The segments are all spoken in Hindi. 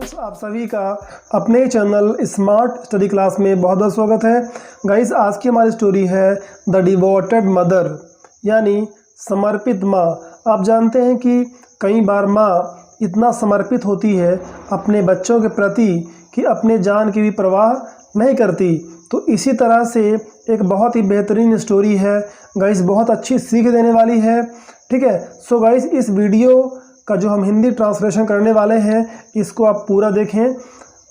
फ्रेंड्स, आप सभी का अपने चैनल स्मार्ट स्टडी क्लास में बहुत बहुत स्वागत है। गाइस, आज की हमारी स्टोरी है द डिवोटेड मदर, यानी समर्पित माँ। आप जानते हैं कि कई बार माँ इतना समर्पित होती है अपने बच्चों के प्रति कि अपने जान की भी परवाह नहीं करती। तो इसी तरह से एक बहुत ही बेहतरीन स्टोरी है गाइस, बहुत अच्छी सीख देने वाली है। ठीक है, सो गाइस, इस वीडियो का जो हम हिंदी ट्रांसलेशन करने वाले हैं इसको आप पूरा देखें।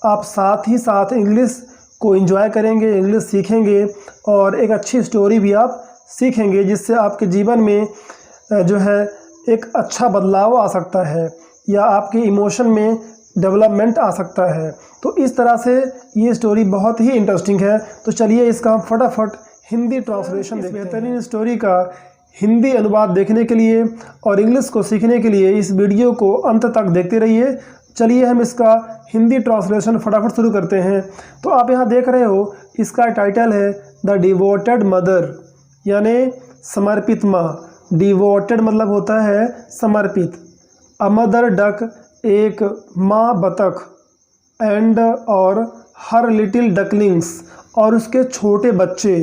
आप साथ ही साथ इंग्लिश को एंजॉय करेंगे, इंग्लिश सीखेंगे और एक अच्छी स्टोरी भी आप सीखेंगे, जिससे आपके जीवन में जो है एक अच्छा बदलाव आ सकता है या आपके इमोशन में डेवलपमेंट आ सकता है। तो इस तरह से ये स्टोरी बहुत ही इंटरेस्टिंग है। तो चलिए इसका हम फटाफट हिंदी ट्रांसलेशन देखते हैं। बेहतरीन स्टोरी का हिंदी अनुवाद देखने के लिए और इंग्लिश को सीखने के लिए इस वीडियो को अंत तक देखते रहिए। चलिए हम इसका हिंदी ट्रांसलेशन फटाफट शुरू करते हैं। तो आप यहाँ देख रहे हो, इसका टाइटल है द डिवोटेड मदर, यानी समर्पित माँ। डिवोटेड मतलब होता है समर्पित। अ मदर डक, एक माँ बतख, एंड और हर लिटिल डकलिंग्स, और उसके छोटे बच्चे।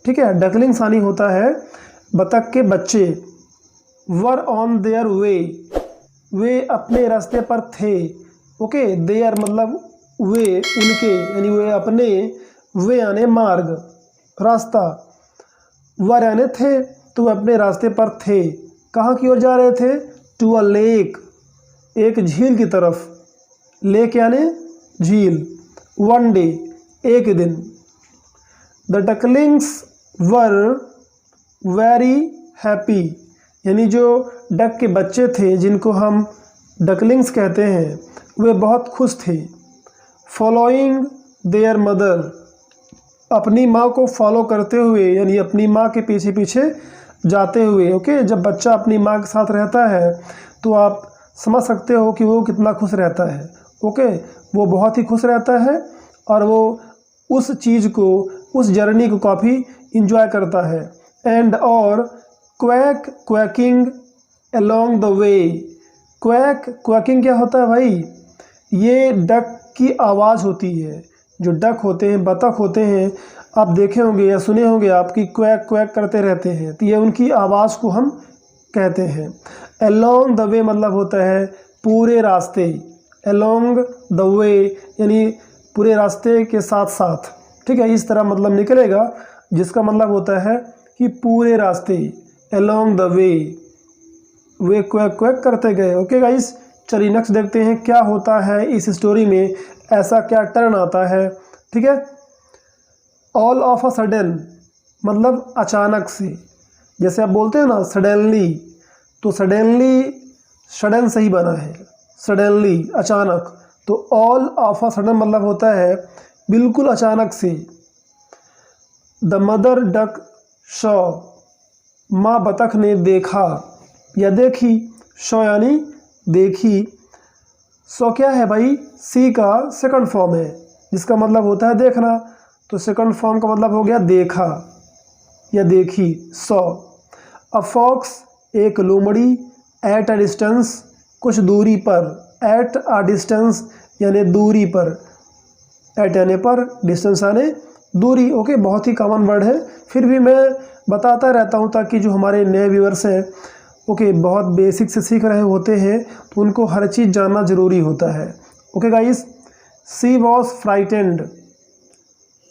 ठीक है, डकलिंग्स यानी होता है बतख के बच्चे। वर ऑन देयर वे, वे अपने रास्ते पर थे। ओके, देयर मतलब वे, उनके, यानी वे अपने, वे यानी मार्ग, रास्ता, वर यानी थे, तो वे अपने रास्ते पर थे। कहाँ की ओर जा रहे थे? टू अ लेक, एक झील की तरफ। लेक यानी झील। वन डे, एक दिन। The ducklings were very happy, यानी जो डक के बच्चे थे जिनको हम डकलिंग्स कहते हैं, वे बहुत खुश थे। फॉलोइंग देयर मदर, अपनी माँ को फॉलो करते हुए, यानी अपनी माँ के पीछे पीछे जाते हुए। ओके, जब बच्चा अपनी माँ के साथ रहता है तो आप समझ सकते हो कि वो कितना खुश रहता है। ओके, वो बहुत ही खुश रहता है और वो उस चीज़ को, उस जर्नी को काफ़ी इंजॉय करता है। एंड और quack quacking along the way. Quack quacking क्या होता है भाई? ये डक की आवाज़ होती है। जो डक होते हैं, बतख होते हैं, आप देखे होंगे या सुने होंगे आप कि क्वैक क्वैक करते रहते हैं, तो ये उनकी आवाज़ को हम कहते हैं। अलोंग द वे मतलब होता है पूरे रास्ते। अलोंग द वे यानी पूरे रास्ते के साथ साथ। ठीक है, इस तरह मतलब निकलेगा, जिसका मतलब होता है कि पूरे रास्ते, along the way, way quack quack करते गए। ओके गाइस, चलिए नेक्स्ट देखते हैं क्या होता है इस स्टोरी में, ऐसा क्या टर्न आता है। ठीक है, ऑल ऑफ अ सडन मतलब अचानक से। जैसे आप बोलते हैं ना सडनली, तो सडनली सडन से ही बना है, सडनली अचानक। तो ऑल ऑफ अ सडन मतलब होता है बिल्कुल अचानक से। द मदर डक शॉ, माँ बतख ने देखा या देखी। शॉ यानी देखी। शॉ क्या है भाई? सी का सेकंड फॉर्म है, जिसका मतलब होता है देखना। तो सेकंड फॉर्म का मतलब हो गया देखा या देखी, शॉ। अ फॉक्स, एक लोमड़ी। एट अ डिस्टेंस, कुछ दूरी पर। एट अ डिस्टेंस यानी दूरी पर। एट यानी पर, डिस्टेंस यानी दूरी। ओके, बहुत ही कॉमन वर्ड है, फिर भी मैं बताता रहता हूँ ताकि जो हमारे नए व्यूअर्स हैं, ओके, बहुत बेसिक से सीख रहे होते हैं, तो उनको हर चीज़ जानना ज़रूरी होता है। Okay guys, she was frightened,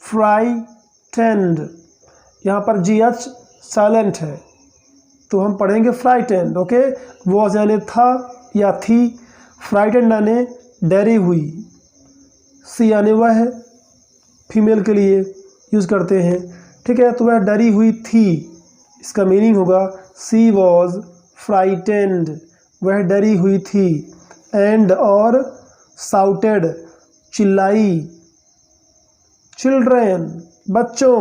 frightened, यहाँ पर GH साइलेंट है, तो हम पढ़ेंगे फ्राइटेंड। ओके, वॉज यानी था या थी, फ्राइटेंड यानी डरी हुई। सी यानी वह है, फीमेल के लिए यूज़ करते हैं। ठीक है, तो वह डरी हुई थी, इसका मीनिंग होगा सी वॉज फ्राइटेंड, वह डरी हुई थी। एंड और साउटेड, चिल्लाई। चिल्ड्रेन, बच्चों।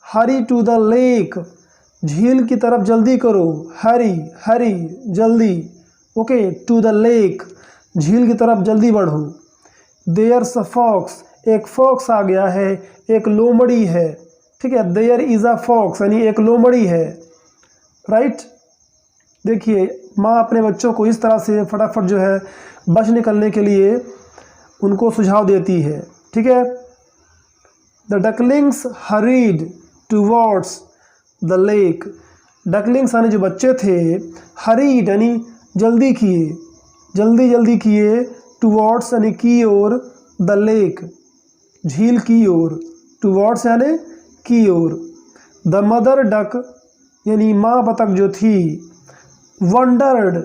हरी टू द लेक, झील की तरफ जल्दी करो। हरी, हरी, जल्दी। ओके, टू द लेक, झील की तरफ जल्दी बढ़ो। देयर्स अ फॉक्स, एक फॉक्स आ गया है, एक लोमड़ी है। ठीक है, देयर इज़ अ फॉक्स यानी एक लोमड़ी है। राइट, देखिए माँ अपने बच्चों को इस तरह से फटाफट जो है बच निकलने के लिए उनको सुझाव देती है। ठीक है। The ducklings hurried towards the lake. Ducklings यानी जो बच्चे थे, हरीड यानी जल्दी किए, जल्दी किए, टूवर्ड्स यानी की ओर, द लेक झील की ओर, टूवर्ड्स यानी की ओर। द मदर डक यानी माँ बतख जो थी, wondered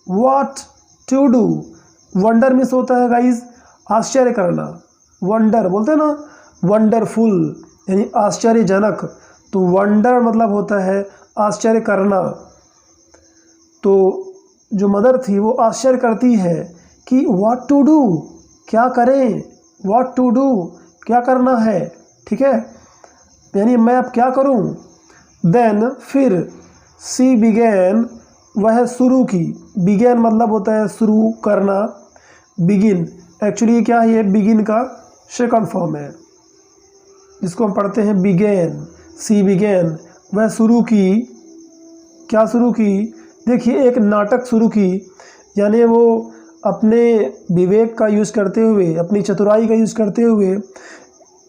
what to do. Wonder means होता है गाइज आश्चर्य करना, वंडर बोलते हैं ना, वंडरफुल यानी आश्चर्यजनक, तो वंडर मतलब होता है आश्चर्य करना। तो जो मदर थी वो आश्चर्य करती है कि व्हाट टू डू, क्या करें, व्हाट टू डू क्या करना है। ठीक है, यानी मैं अब क्या करूं। देन फिर सी बिगेन वह शुरू की, बिगेन मतलब होता है शुरू करना, बिगिन एक्चुअली क्या है, ये बिगिन का सेकंड फॉर्म है जिसको हम पढ़ते हैं बिगेन। सी बिगेन वह शुरू की, क्या शुरू की, देखिए एक नाटक शुरू की, यानी वो अपने विवेक का यूज़ करते हुए, अपनी चतुराई का यूज़ करते हुए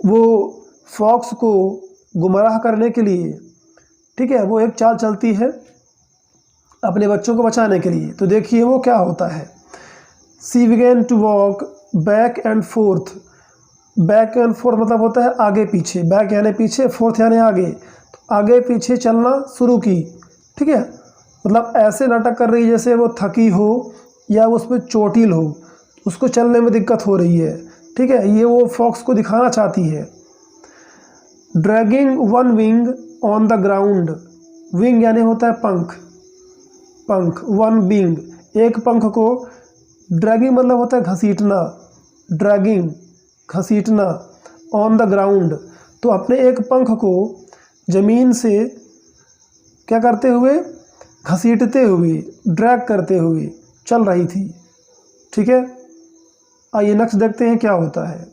वो फॉक्स को गुमराह करने के लिए, ठीक है, वो एक चाल चलती है अपने बच्चों को बचाने के लिए। तो देखिए वो क्या होता है। She began to walk back and forth. Back and forth मतलब होता है आगे पीछे, बैक यानी पीछे, फोर्थ यानी आगे, तो आगे पीछे चलना शुरू की। ठीक है, मतलब ऐसे नाटक कर रही है जैसे वो थकी हो या उस पर चोटिल हो, उसको चलने में दिक्कत हो रही है। ठीक है, ये वो फॉक्स को दिखाना चाहती है। Dragging one wing on the ground. Wing यानी होता है पंख, पंख, वन विंग एक पंख को, ड्रैगिंग मतलब होता है घसीटना, ड्रैगिंग घसीटना, ऑन द ग्राउंड तो अपने एक पंख को ज़मीन से क्या करते हुए, घसीटते हुए, ड्रैग करते हुए चल रही थी। ठीक है, आइए नेक्स्ट देखते हैं क्या होता है।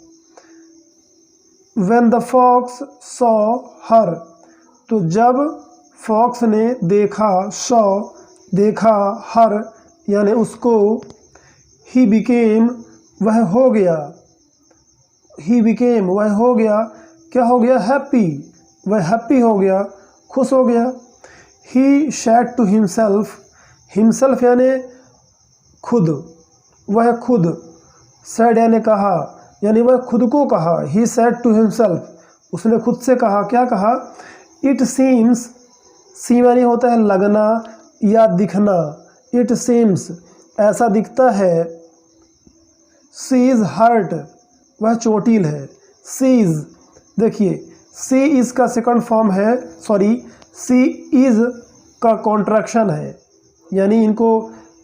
When the fox saw her, तो जब फॉक्स ने देखा, saw देखा, her यानी उसको, he became वह हो गया, he became वह हो गया, क्या हो गया, happy वह हैप्पी हो गया, खुश हो गया। he said to himself, himself यानी खुद, वह खुद, said यानी कहा, यानी वह खुद को कहा, he said to himself उसने खुद से कहा, क्या कहा, it seems, seem यानी होता है लगना या दिखना, it seems ऐसा दिखता है, she is hurt वह चोटिल है, she is देखिए she is का सेकंड फॉर्म है, सॉरी she is का कॉन्ट्रैक्शन है, यानी इनको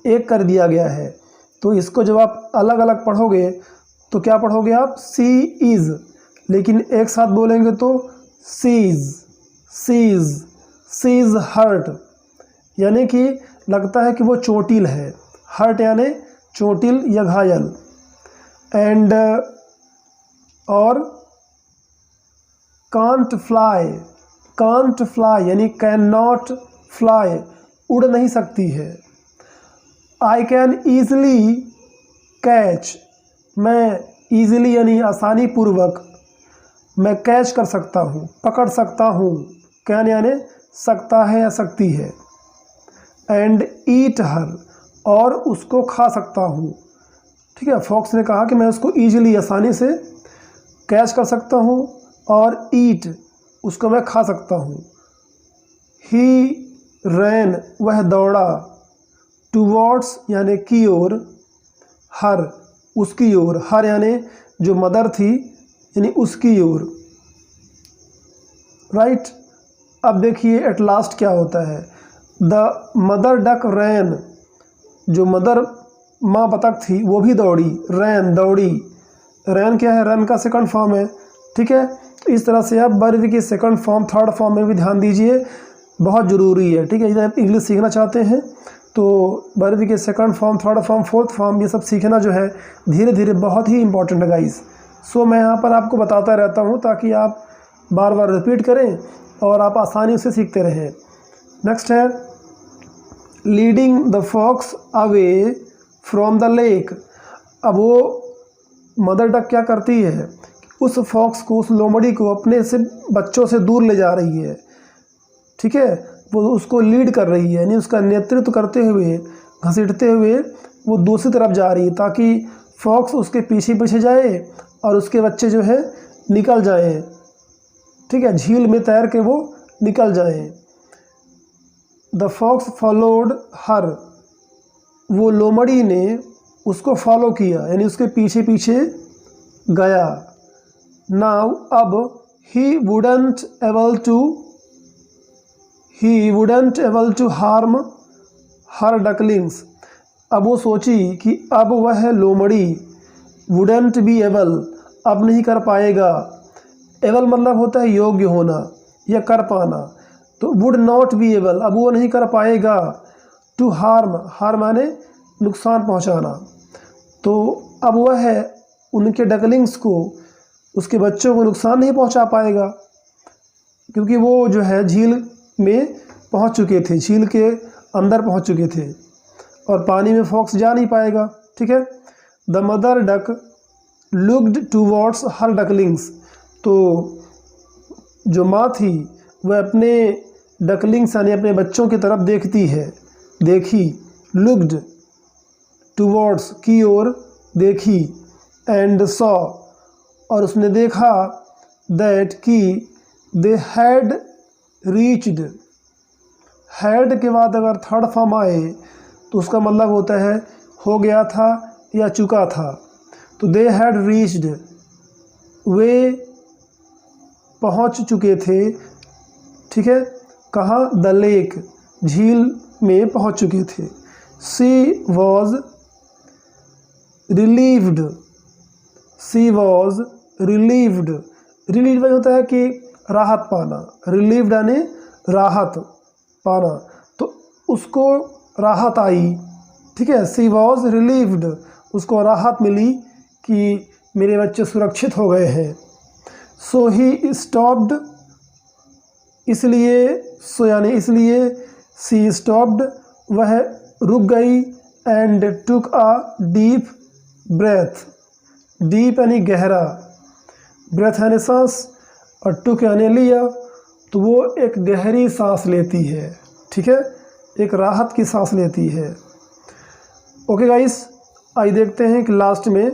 एक कर दिया गया है। तो इसको जब आप अलग अलग पढ़ोगे तो क्या पढ़ोगे आप, सी इज़, लेकिन एक साथ बोलेंगे तो सीज, सीज, सीज हर्ट, यानी कि लगता है कि वो चोटिल है, हर्ट यानी चोटिल या घायल। एंड और कांट फ्लाई, कांट फ्लाई यानी कैन नॉट फ्लाई उड़ नहीं सकती है। आई कैन ईजली कैच, मैं ईज़िली यानी आसानी पूर्वक, मैं कैच कर सकता हूँ, पकड़ सकता हूँ, कैन यानी सकता है या सकती है। एंड ईट हर और उसको खा सकता हूँ। ठीक है, फॉक्स ने कहा कि मैं उसको ईजिली आसानी से कैच कर सकता हूँ और ईट उसको मैं खा सकता हूँ। ही रैन वह दौड़ा, टूवर्ड्स यानी की ओर, हर उसकी ओर, हर यानी जो मदर थी यानी उसकी ओर, राइट। अब देखिए एट लास्ट क्या होता है। द मदर डक रैन, जो मदर माँ बतख थी वो भी दौड़ी, रैन दौड़ी, रैन क्या है, रन का सेकंड फॉर्म है। ठीक है, इस तरह से आप वर्ब की सेकंड फॉर्म थर्ड फॉर्म में भी ध्यान दीजिए, बहुत ज़रूरी है। ठीक है, यदि आप इंग्लिश सीखना चाहते हैं तो वर्ब के second form, third form, fourth form ये सब सीखना जो है धीरे धीरे बहुत ही इंपॉर्टेंट है गाइस। सो मैं यहाँ पर आपको बताता रहता हूँ ताकि आप बार बार रिपीट करें और आप आसानी से सीखते रहें। नेक्स्ट है leading the fox away from the lake. अब वो मदर डक क्या करती है, उस फॉक्स को, उस लोमड़ी को अपने से बच्चों से दूर ले जा रही है। ठीक है, वो उसको लीड कर रही है, यानी उसका नेतृत्व करते हुए, घसीटते हुए वो दूसरी तरफ जा रही है, ताकि फॉक्स उसके पीछे पीछे जाए और उसके बच्चे जो है निकल जाएं। ठीक है, झील में तैर के वो निकल जाएं। द फॉक्स फॉलोड हर, वो लोमड़ी ने उसको फॉलो किया, यानी उसके पीछे पीछे गया। नाउ अब he wouldn't able to harm her ducklings, अब वो सोची कि अब वह लोमड़ी वुडंट बी एबल, अब नहीं कर पाएगा। एबल मतलब होता है योग्य होना या कर पाना, तो वुड नॉट बी एबल, अब वो नहीं कर पाएगा। टू हार्म माने नुकसान पहुंचाना, तो अब वह है उनके डकलिंग्स को, उसके बच्चों को नुकसान नहीं पहुंचा पाएगा, क्योंकि वो जो है झील में पहुंच चुके थे, झील के अंदर पहुंच चुके थे और पानी में फॉक्स जा नहीं पाएगा। ठीक है, the mother duck looked towards her ducklings, तो जो माँ थी वह अपने डकलिंग्स यानी अपने बच्चों की तरफ देखी, लुक्ड टूवर्ड्स की ओर देखी, एंड सॉ और उसने देखा, दैट कि दे हैड रीच्ड, हैड के बाद अगर थर्ड फॉर्म आए तो उसका मतलब होता है हो गया था या चुका था। तो दे हैड रीच्ड, वे पहुंच चुके थे। ठीक है, कहाँ, द लेक, झील में पहुंच चुके थे। शी वॉज रिलीव्ड, रिलीव्ड होता है कि राहत पाना, रिलीव्ड यानी राहत पाना, तो उसको राहत आई। ठीक है, शी वॉज रिलीव्ड, उसको राहत मिली कि मेरे बच्चे सुरक्षित हो गए हैं। सो ही स्टॉप्ड, इसलिए शी स्टॉप्ड, वह रुक गई। And took a deep breath, deep यानी गहरा, ब्रेथ यानी सांस, और टुक यानी लिया, तो वो एक गहरी सांस लेती है। ठीक है, एक राहत की सांस लेती है। ओके गाइस, आइए देखते हैं कि लास्ट में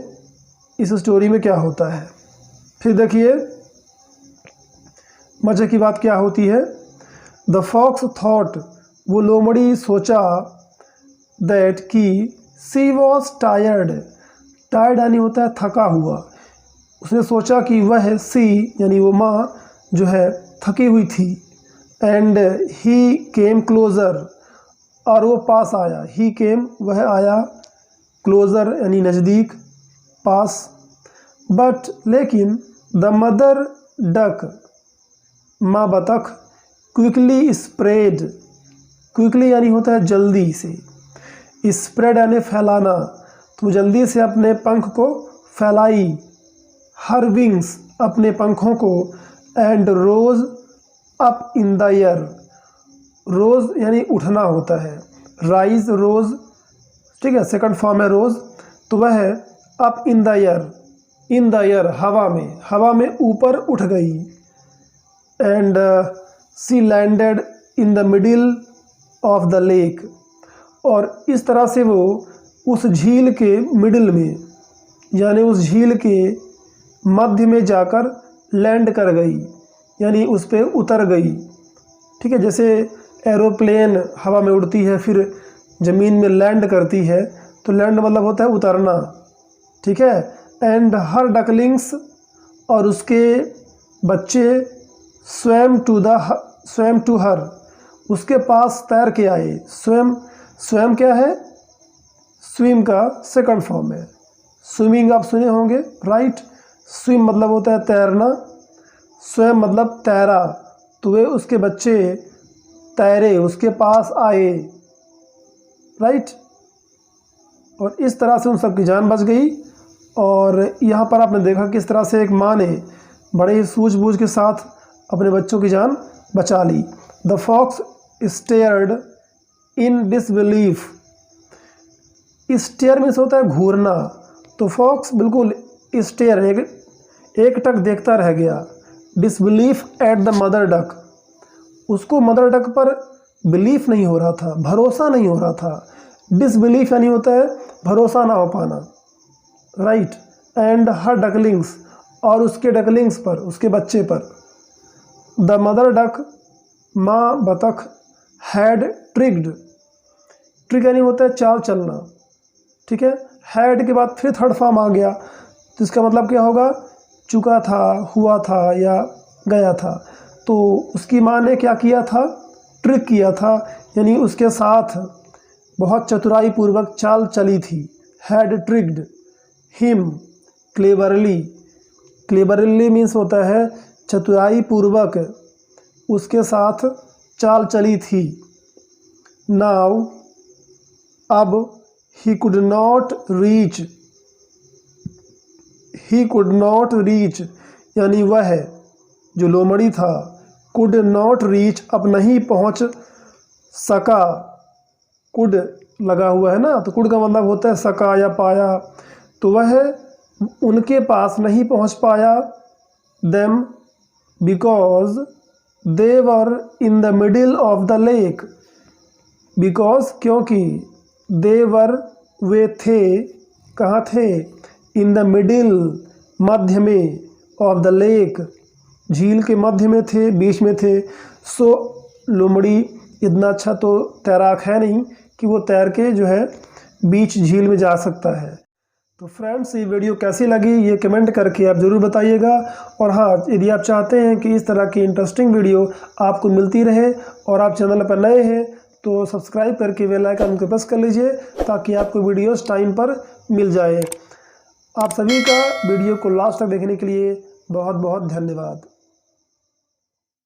इस स्टोरी में क्या होता है। फिर देखिए मज़े की बात क्या होती है। द फॉक्स थॉट, वो लोमड़ी सोचा, दैट कि सी वॉज टायर्ड यानी होता है थका हुआ। उसने सोचा कि वह सी यानी वो माँ जो है थकी हुई थी। एंड ही केम क्लोज़र, और वो पास आया। ही केम वह आया, क्लोज़र यानी नज़दीक, पास। बट लेकिन द मदर डक, माँ बतख, क्विकली स्प्रेड, क्विकली यानी होता है जल्दी से, स्प्रेड यानी फैलाना, तो जल्दी से अपने पंख को फैलाई, हर विंग्स अपने पंखों को, and rose up in the air, rose यानी उठना होता है, राइज रोज, ठीक है, सेकंड फॉर्म है रोज, तो वह है अप इन द एयर, हवा में ऊपर उठ गई। And she landed in the middle of the lake, और इस तरह से वो उस झील के मिडिल में यानी उस झील के मध्य में जाकर लैंड कर गई, यानी उस पर उतर गई। ठीक है, जैसे एरोप्लेन हवा में उड़ती है फिर ज़मीन में लैंड करती है, तो लैंड मतलब होता है उतरना। ठीक है, एंड हर डकलिंग्स, और उसके बच्चे, स्वैम टू हर, उसके पास तैर के आए। स्वैम क्या है? स्विम का सेकंड फॉर्म है। स्विमिंग आप सुने होंगे, राइट। स्विम मतलब होता है तैरना, स्वयं मतलब तैरा, तो वे उसके बच्चे तैरे, उसके पास आए, राइट। और इस तरह से उन सब की जान बच गई। और यहाँ पर आपने देखा किस तरह से एक माँ ने बड़े ही सूझबूझ के साथ अपने बच्चों की जान बचा ली। The fox stared in disbelief, stare means होता है घूरना, तो फॉक्स बिल्कुल स्टेयर एक टक देखता रह गया। Disbelief at the mother duck, उसको मदर डक पर बिलीफ नहीं हो रहा था, भरोसा नहीं हो रहा था। डिसबिलीफ यानी होता है भरोसा ना हो पाना, राइट। एंड हर डकलिंग्स, और उसके डकलिंग्स पर, उसके बच्चे पर। द मदर डक, माँ बतख, हैड ट्रिग्ड, ट्रिग यानी होता है चाल चलना, ठीक है। हैड के बाद फिर थर्ड फॉर्म आ गया, तो इसका मतलब क्या होगा, चुका था, हुआ था या गया था। तो उसकी माँ ने क्या किया था, ट्रिक किया था, यानी उसके साथ बहुत चतुराई पूर्वक चाल चली थी। Had triggered him cleverly, cleverly means होता है चतुराई पूर्वक उसके साथ चाल चली थी। नाउ, अब, he could not reach, he could not reach यानी वह जो लोमड़ी था, कुड नॉट रीच अब नहीं पहुंच सका। कुड लगा हुआ है ना, तो कुड का मतलब होता है सका या पाया, तो वह उनके पास नहीं पहुंच पाया। Them because they were in the middle of the lake, because क्योंकि, दे वर वे थे, कहाँ थे, इन द मिडिल मध्य में, ऑफ द लेक झील के मध्य में थे, बीच में थे। सो लोमड़ी इतना अच्छा तो तैराक है नहीं कि वो तैर के जो है बीच झील में जा सकता है। तो फ्रेंड्स, ये वीडियो कैसी लगी ये कमेंट करके आप ज़रूर बताइएगा। और हाँ, यदि आप चाहते हैं कि इस तरह की इंटरेस्टिंग वीडियो आपको मिलती रहे और आप चैनल पर नए हैं तो सब्सक्राइब करके बेल आइकन को प्रेस कर लीजिए ताकि आपको वीडियोस टाइम पर मिल जाए। आप सभी का वीडियो को लास्ट तक देखने के लिए बहुत बहुत धन्यवाद।